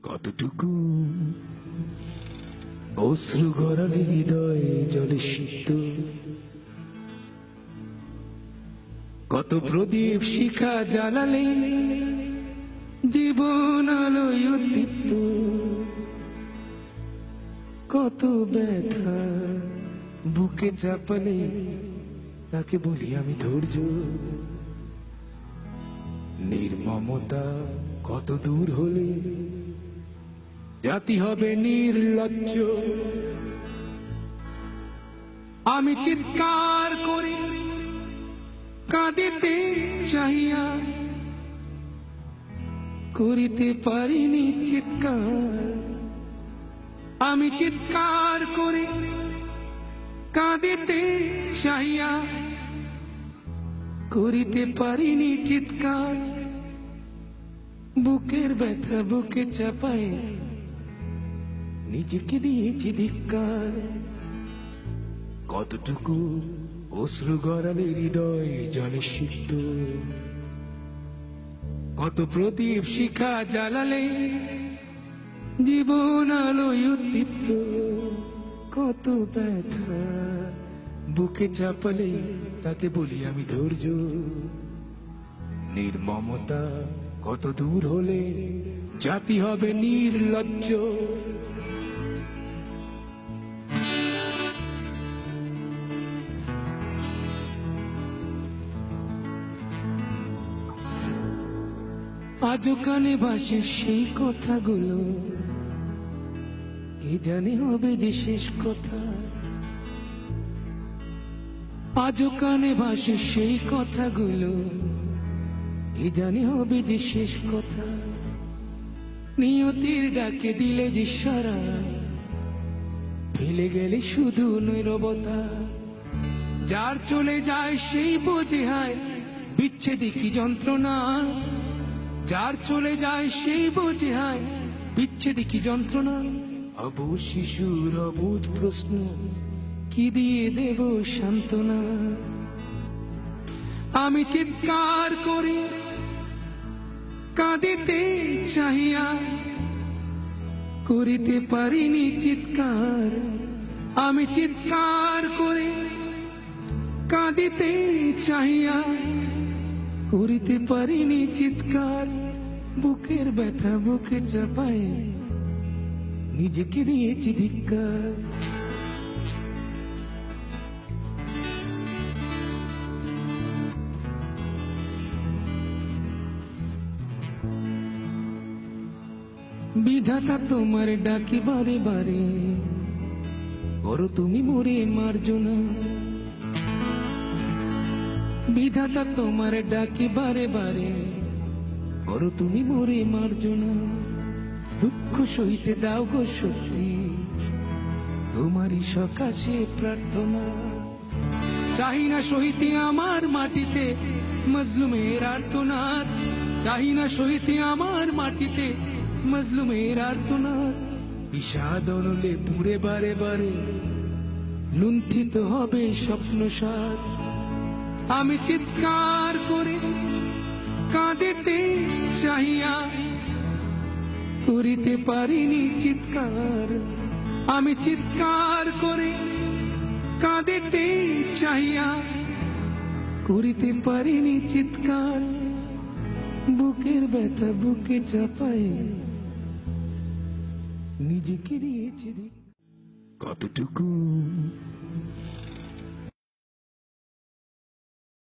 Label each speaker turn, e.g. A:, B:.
A: কতটুকু অশ্রু গড়ালে হৃদয়ে জলে সিক্ত, কত প্রদীপ শিখা জ্বালালে জীবন আলোয় উদ্দীপ্ত, কত ব্যথা বুকে চাপালে তাকে বলি আমি ধৈর্য। নির্মমতা কত দূর হলে জাতি হবে নির্লজ্জ। আমি চিৎকার করি কাঁদিতে চাহিয়া, করিতে পারিনি চিৎকার। আমি চিৎকার করি কাঁদিতে চাহিয়া, করিতে পারিনি চিৎকার। বুকের ব্যথা বুকে চাপায় নিজেকে দিয়েছি ধিক্কার। কতটুকু অশ্রু গড়ালে হৃদয় জলে সিক্ত, কত প্রদীপ শিখা জ্বালালে জীবন আলোয় উদ্দীপ্ত, কত ব্যথা বুকে চাপালে তাকে বলি আমি ধৈর্য। নির্মমতা কত দূর হলে জাতি হবে নির্লজ্জ। আজও কানে ভাসে সেই কথাগুলো, কে জানে হবে যে শেষ কথা। আজও কানে ভাসে সেই কথাগুলো, কে জানে হবে যে শেষ কথা। নিয়তির ডাকে দিলে যে সারা, ফেলে গেলে শুধু নীরবতা। যার চলে যায় সেই বোঝে হায় বিচ্ছেদে কি যন্ত্রণা। যার চলে যায় সেই বোঝে হায় বিচ্ছেদে কি যন্ত্রণা। অবুঝ শিশুর অবুঝ প্রশ্ন, কি দিয়ে দেব সান্ত্বনা। আমি চিৎকার করি কাঁদিতে চাহিয়া, করিতে পারিনি চিৎকার। আমি চিৎকার করি কাঁদিতে চাহিয়া, করিতে পারিনি চিৎকার। বুকের ব্যথা বুকে চাপায় নিজেকে দিয়েছি ধিক্কার। বিধাতা তোমার ডাকি বারে বারে, করো তুমি মোরে মার্জনা। বিধাতা তোমার ডাকি বারে বারে, করো তুমি মোরে মার্জনা। দুঃখ সইতে দাও গো শক্তি, তোমারই সকাশে প্রার্থনা। চাহি না সহিতে আমার মাটিতে মজলুমের আর্তনাদ। চাহি না সহিতে আমার মাটিতে মজলুমের আর্তনাদ। বিষাদ অনলে পুরে বারে বারে লুণ্ঠিত হবে স্বপ্ন সাদ। আমি চিৎকার করে কাঁদিতে চাহিয়া, করিতে পারিনি চিৎকার। আমি চিৎকার করে কাঁদিতে চাহিয়া, করিতে পারিনি চিৎকার। বুকের ব্যথা বুকে চাপায় নিজেকে দিয়েছি। কতটুকু